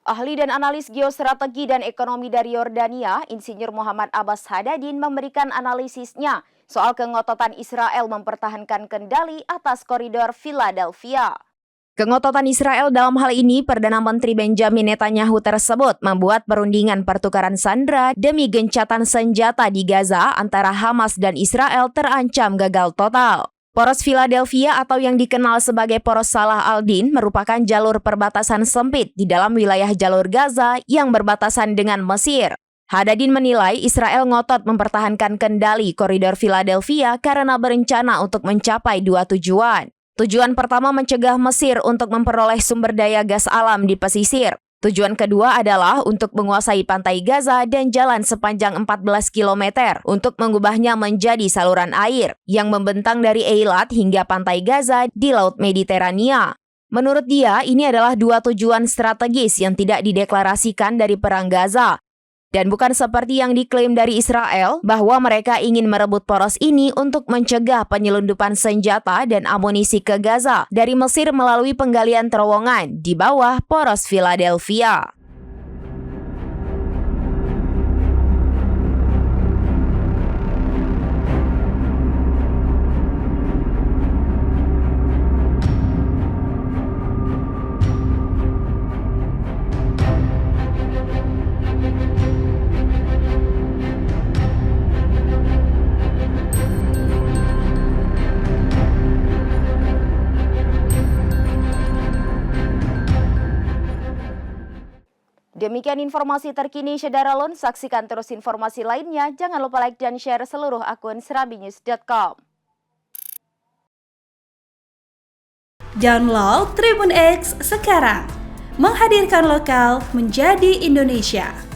Ahli dan analis geostrategi dan ekonomi dari Yordania, Insinyur Muhammad Abbas Hadadin memberikan analisisnya soal kengototan Israel mempertahankan kendali atas koridor Philadelphia. Kengototan Israel dalam hal ini, Perdana Menteri Benjamin Netanyahu tersebut membuat perundingan pertukaran sandera demi gencatan senjata di Gaza antara Hamas dan Israel terancam gagal total. Poros Philadelphia atau yang dikenal sebagai Poros Salah al-Din merupakan jalur perbatasan sempit di dalam wilayah jalur Gaza yang berbatasan dengan Mesir. Hadadin menilai Israel ngotot mempertahankan kendali koridor Philadelphia karena berencana untuk mencapai dua tujuan. Tujuan pertama mencegah Mesir untuk memperoleh sumber daya gas alam di pesisir. Tujuan kedua adalah untuk menguasai pantai Gaza dan jalan sepanjang 14 km untuk mengubahnya menjadi saluran air yang membentang dari Eilat hingga pantai Gaza di Laut Mediterania. Menurut dia, ini adalah dua tujuan strategis yang tidak dideklarasikan dari Perang Gaza. Dan bukan seperti yang diklaim dari Israel bahwa mereka ingin merebut poros ini untuk mencegah penyelundupan senjata dan amunisi ke Gaza dari Mesir melalui penggalian terowongan di bawah poros Philadelphia. Demikian informasi terkini Syederalun, saksikan terus informasi lainnya. Jangan lupa like dan share seluruh akun serabinews.com. Download Tribun X sekarang, menghadirkan lokal menjadi Indonesia.